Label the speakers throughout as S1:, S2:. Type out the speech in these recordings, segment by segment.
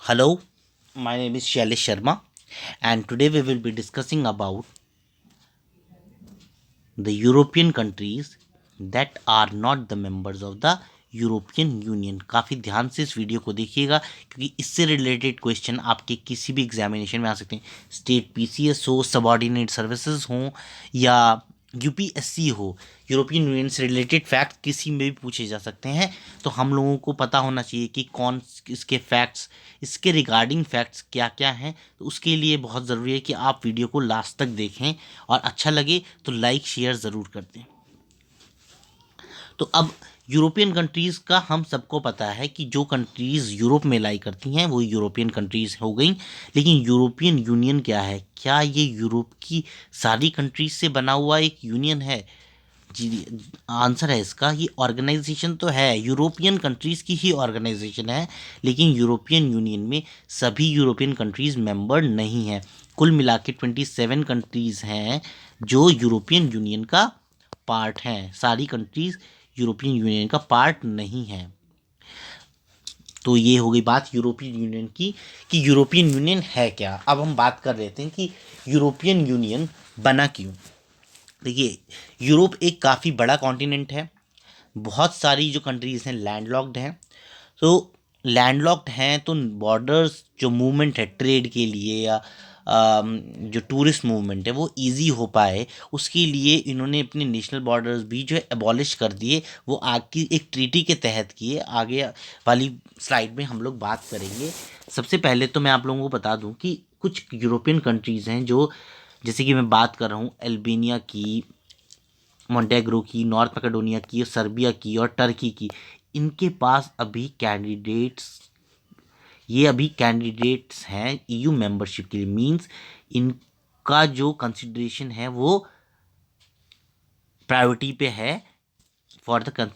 S1: Hello, my name is Shailesh Sharma, and today we will be discussing about the European countries that are not the members of the European union. काफ़ी ध्यान से इस video को देखिएगा क्योंकि इससे related question आपके किसी भी एग्जामिनेशन में आ सकते हैं। स्टेट पीसीएस हो, सबऑर्डिनेट सर्विसेज हो या यूपीएससी हो, यूरोपियन यूनियन से रिलेटेड फैक्ट किसी में भी पूछे जा सकते हैं। तो हम लोगों को पता होना चाहिए कि कौन इसके फैक्ट्स, इसके रिगार्डिंग फैक्ट्स क्या क्या हैं। तो उसके लिए बहुत ज़रूरी है कि आप वीडियो को लास्ट तक देखें और अच्छा लगे तो लाइक शेयर ज़रूर कर दें। तो अब यूरोपियन कंट्रीज़ का हम सबको पता है कि जो कंट्रीज़ यूरोप में लाई करती हैं वो यूरोपियन कंट्रीज़ हो गई। लेकिन यूरोपियन यूनियन क्या है? क्या ये यूरोप की सारी कंट्रीज से बना हुआ एक यूनियन है? जी, आंसर है इसका, ये ऑर्गेनाइजेशन तो है, यूरोपियन कंट्रीज़ की ही ऑर्गेनाइजेशन है, लेकिन यूरोपियन यूनियन में सभी यूरोपियन कंट्रीज़ मेंबर नहीं हैं। कुल मिला के 27 कंट्रीज़ हैं जो यूरोपियन यूनियन का पार्ट हैं। सारी कंट्रीज़ यूरोपियन यूनियन का पार्ट नहीं है। तो ये हो गई बात यूरोपियन यूनियन की कि यूरोपियन यूनियन है क्या। अब हम बात कर लेते हैं कि यूरोपियन यूनियन बना क्यों। देखिए, यूरोप एक काफ़ी बड़ा कॉन्टिनेंट है, बहुत सारी जो कंट्रीज़ हैं लैंडलॉक्ड हैं। तो लैंडलॉक्ड हैं तो बॉर्डर्स जो मूवमेंट है ट्रेड के लिए या जो टूरिस्ट मूवमेंट है वो इजी हो पाए, उसके लिए इन्होंने अपने नेशनल बॉर्डर्स भी जो है एबॉलिश कर दिए। वो आग की एक ट्रीटी के तहत किए। आगे वाली स्लाइड में हम लोग बात करेंगे। सबसे पहले तो मैं आप लोगों को बता दूं कि कुछ यूरोपियन कंट्रीज़ हैं जो, जैसे कि मैं बात कर रहा हूँ अल्बानिया की, मोंटेग्रो की, नॉर्थ मैकेडोनिया की, सर्बिया की और टर्की की। इनके पास अभी कैंडिडेट्स हैं ईयू मेंबरशिप के लिए। मींस इनका जो कंसिडरेशन है वो प्रायोरिटी पे है for the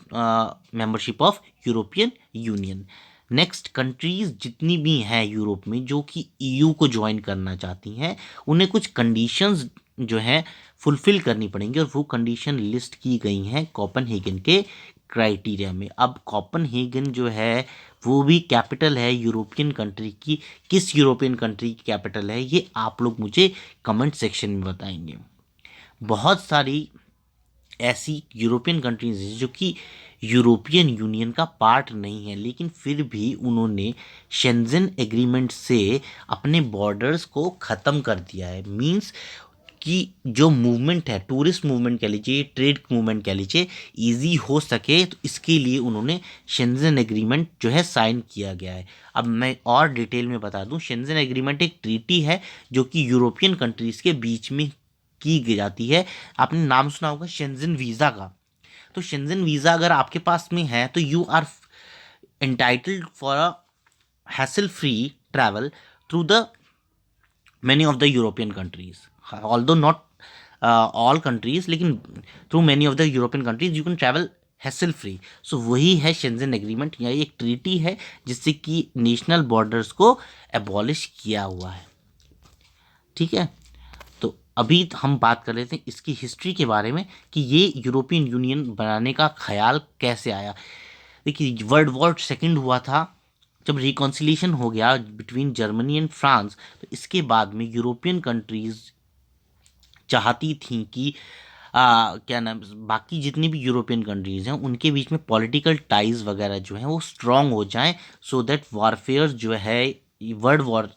S1: membership of European union. Next, countries जितनी भी हैं यूरोप में जो कि ईयू को ज्वाइन करना चाहती हैं, उन्हें कुछ कंडीशंस जो हैं फुलफिल करनी पड़ेंगी और वो कंडीशन लिस्ट की गई हैं कोपेनहेगन के क्राइटेरिया में। अब कोपेनहेगन जो है वो भी कैपिटल है यूरोपियन कंट्री की। किस यूरोपियन कंट्री की कैपिटल है ये आप लोग मुझे कमेंट सेक्शन में बताएंगे। बहुत सारी ऐसी यूरोपियन कंट्रीज हैं जो कि यूरोपियन यूनियन का पार्ट नहीं है, लेकिन फिर भी उन्होंने शेंजन एग्रीमेंट से अपने बॉर्डर्स को ख़त्म कर दिया है। मींस कि जो मूवमेंट है, टूरिस्ट मूवमेंट कह लीजिए, ट्रेड मूवमेंट कह लीजिए, ईजी हो सके, तो इसके लिए उन्होंने शेंजन एग्रीमेंट जो है साइन किया गया है। अब मैं और डिटेल में बता दूं, शेंजन एग्रीमेंट एक ट्रीटी है जो कि यूरोपियन कंट्रीज़ के बीच में की जाती है। आपने नाम सुना होगा शेंजन वीज़ा का। तो शेंजन वीज़ा अगर आपके पास में है तो you are entitled for a hassle free travel through the many of the European countries, although not all countries, लेकिन through many of the European countries you can travel hassle free. So वही है Shenzhen agreement, या एक treaty है जिससे कि national borders को abolish किया हुआ है। ठीक है, तो अभी हम बात कर लेते हैं इसकी हिस्ट्री के बारे में कि ये यूरोपियन यूनियन बनाने का ख्याल कैसे आया। देखिए, वर्ल्ड वॉर सेकेंड हुआ था जब रिकॉन्सिलिएशन हो गया बिटवीन जर्मनी एंड फ्रांस। तो इसके बाद में यूरोपियन कंट्रीज चाहती थी कि क्या नाम, बाकी जितनी भी यूरोपियन कंट्रीज़ हैं उनके बीच में पॉलिटिकल टाइज वगैरह जो हैं वो स्ट्रांग हो जाएं, सो दैट वॉरफेयर जो है, वर्ल्ड वॉर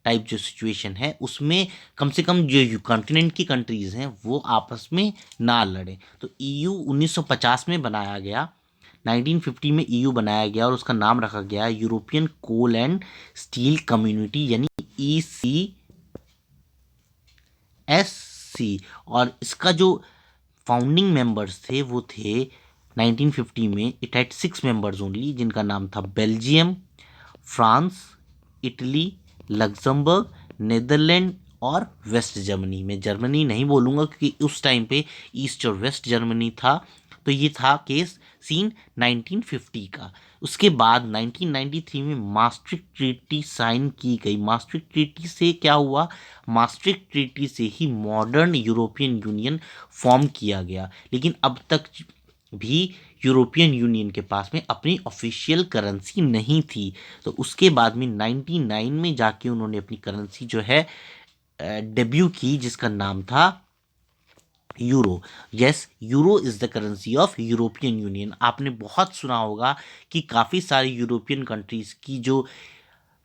S1: टाइप जो सिचुएशन है उसमें कम से कम जो कॉन्टिनेंट की कंट्रीज़ हैं वो आपस में ना लड़ें। तो ईयू 1950 में बनाया गया, 1950 में ईयू बनाया गया और उसका नाम रखा गया European Coal and Steel Community, यानी ECSC। और इसका जो फाउंडिंग मेंबर्स थे वो थे 1950 में, इट हैड 6 मेंबर्स ओनली, जिनका नाम था Belgium, France, Italy, Luxembourg, Netherland और वेस्ट जर्मनी। मैं जर्मनी नहीं बोलूँगा क्योंकि उस टाइम पे ईस्ट और वेस्ट जर्मनी था। तो ये था केस सीन 1950 का। उसके बाद 1993 में मास्ट्रिक्ट ट्रीटी साइन की गई। मास्ट्रिक्ट ट्रीटी से क्या हुआ? मास्ट्रिक्ट ट्रीटी से ही मॉडर्न यूरोपियन यूनियन फॉर्म किया गया। लेकिन अब तक भी यूरोपियन यूनियन के पास में अपनी ऑफिशियल करेंसी नहीं थी। तो उसके बाद में 99 में जाके उन्होंने अपनी करेंसी जो है डेब्यू की, जिसका नाम था euro. Yes, euro is the currency of European union. आपने बहुत सुना होगा कि काफ़ी सारी यूरोपियन कंट्रीज की जो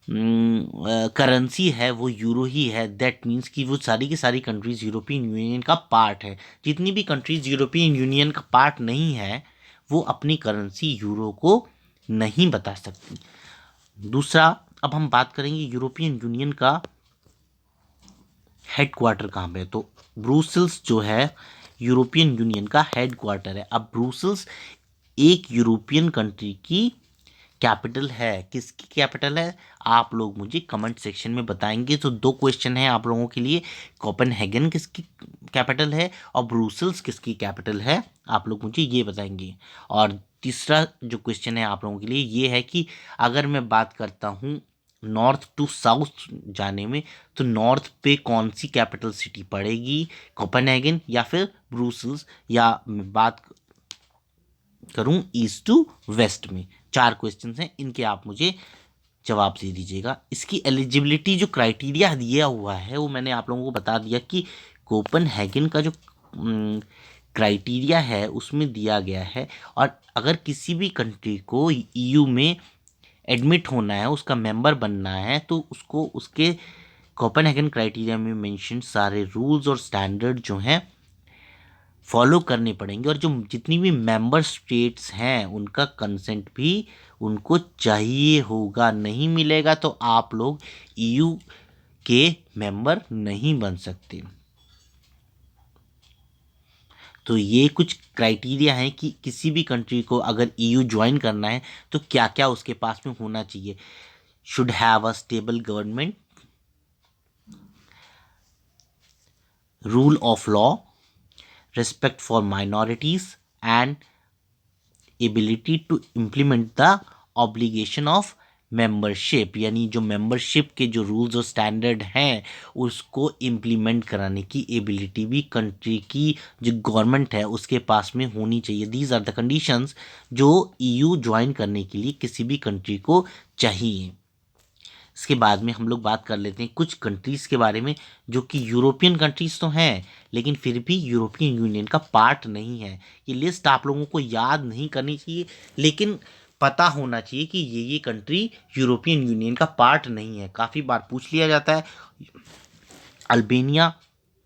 S1: करेंसी है वो यूरो ही है। दैट मीन्स कि वो सारी की सारी कंट्रीज यूरोपियन यूनियन का पार्ट है। जितनी भी कंट्रीज यूरोपियन यूनियन का पार्ट नहीं है वो अपनी करेंसी यूरो को नहीं बता सकती। दूसरा, अब हम बात करेंगे यूरोपियन यूनियन का हेड क्वार्टर कहाँ पे है। तो ब्रुसेल्स जो है यूरोपियन यूनियन का हेड क्वार्टर है। अब ब्रुसेल्स एक यूरोपियन कंट्री की कैपिटल है। किसकी कैपिटल है, आप लोग मुझे कमेंट सेक्शन में बताएंगे। तो दो क्वेश्चन है आप लोगों के लिए, कोपेनहेगन किसकी कैपिटल है और ब्रुसेल्स किसकी कैपिटल है, आप लोग मुझे ये बताएंगे। और तीसरा जो क्वेश्चन है आप लोगों के लिए ये है कि अगर मैं बात करता हूँ नॉर्थ टू साउथ जाने में, तो नॉर्थ पे कौन सी कैपिटल सिटी पड़ेगी, कोपेनहेगन या फिर ब्रुसेल्स, या मैं बात करूं ईस्ट टू वेस्ट में। चार क्वेश्चंस हैं, इनके आप मुझे जवाब दे दीजिएगा। इसकी एलिजिबिलिटी जो क्राइटेरिया दिया हुआ है वो मैंने आप लोगों को बता दिया कि कोपेनहेगन का जो क्राइटेरिया है उसमें दिया गया है। और अगर किसी भी कंट्री को ईयू में एडमिट होना है, उसका मेंबर बनना है, तो उसको उसके कोपेनहेगन क्राइटेरिया में मेंशन सारे रूल्स और स्टैंडर्ड जो हैं फॉलो करने पड़ेंगे। और जो जितनी भी मेंबर स्टेट्स हैं उनका कंसेंट भी उनको चाहिए होगा। नहीं मिलेगा तो आप लोग ईयू के मेंबर नहीं बन सकते। तो ये कुछ क्राइटेरिया हैं कि किसी भी कंट्री को अगर ईयू ज्वाइन करना है तो क्या क्या उसके पास में होना चाहिए। Should have a stable government, rule of law, respect for minorities, and ability to implement the obligation of membership. यानी जो मेंबरशिप के जो रूल्स और स्टैंडर्ड हैं उसको इम्प्लीमेंट कराने की एबिलिटी भी कंट्री की जो गवर्नमेंट है उसके पास में होनी चाहिए। दीज आर द कंडीशंस जो ईयू ज्वाइन करने के लिए किसी भी कंट्री को चाहिए। इसके बाद में हम लोग बात कर लेते हैं कुछ कंट्रीज़ के बारे में जो कि यूरोपियन कंट्रीज़ तो हैं लेकिन फिर भी यूरोपियन यूनियन का पार्ट नहीं है। ये लिस्ट आप लोगों को याद नहीं करनी चाहिए लेकिन पता होना चाहिए कि ये कंट्री यूरोपियन यूनियन का पार्ट नहीं है। काफ़ी बार पूछ लिया जाता है। अल्बानिया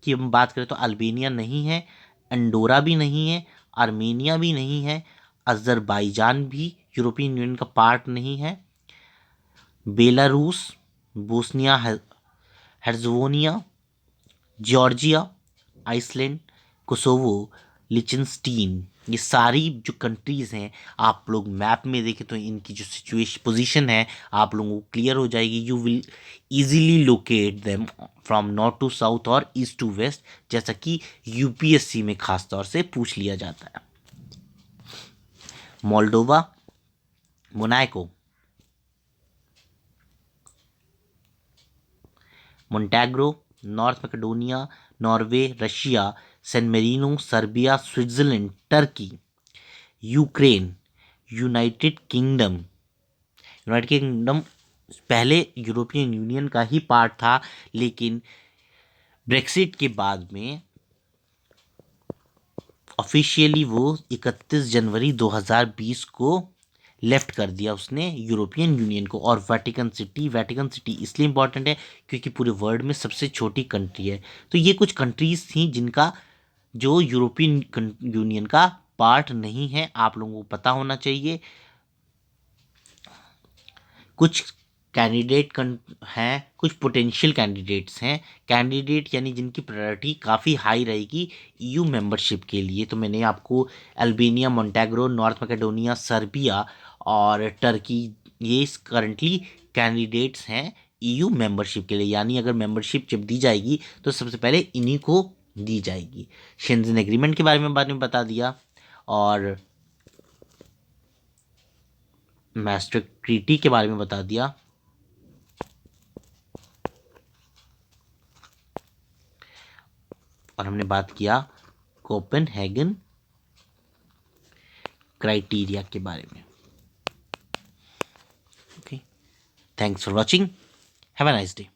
S1: की हम बात करें तो अल्बानिया नहीं है, अंडोरा भी नहीं है, आर्मेनिया भी नहीं है, अज़रबैजान भी यूरोपियन यूनियन का पार्ट नहीं है, Belarus, Bosnia Herzegovina, Georgia, Iceland, Kosovo, लिechtenstein, ये सारी जो कंट्रीज़ हैं आप लोग मैप में देखें तो इनकी जो सिचुएशन पोजीशन है आप लोगों को क्लियर हो जाएगी। You will easily locate them from north to south और ईस्ट टू वेस्ट, जैसा कि यूपीएससी में खास तौर से पूछ लिया जाता है। Moldova, Monaco, Montenegro, North Macedonia, Norway, Russia, San Marino, Serbia, Switzerland, Turkey, Ukraine, United Kingdom. United Kingdom पहले यूरोपियन यूनियन का ही पार्ट था लेकिन ब्रेक्सिट के बाद में ऑफिशियली वो 31 जनवरी 2020 को लेफ्ट कर दिया उसने यूरोपियन यूनियन को। और वेटिकन सिटी इसलिए इंपॉर्टेंट है क्योंकि पूरे वर्ल्ड में सबसे छोटी कंट्री है। तो ये कुछ कंट्रीज थी जिनका जो यूरोपियन यूनियन का पार्ट नहीं है, आप लोगों को पता होना चाहिए। कुछ कैंडिडेट हैं, कुछ पोटेंशियल कैंडिडेट्स हैं। कैंडिडेट यानी जिनकी प्रायोरिटी काफ़ी हाई रहेगी ईयू मेंबरशिप के लिए। तो मैंने आपको अल्बानिया, मोन्टेग्रो, नॉर्थ मैकेडोनिया, सर्बिया और टर्की ये करंटली कैंडिडेट्स हैं ईयू मेंबरशिप के लिए। यानी अगर मेंबरशिप जब दी जाएगी तो सबसे पहले इन्हीं को दी जाएगी। शेंजन एग्रीमेंट के बारे में बाद में बता दिया और मैस्ट्रिक्ट ट्रीटी के बारे में बता दिया। और हमने बात किया कोपेनहेगन क्राइटेरिया के बारे में। Okay, thanks for watching, have a nice day.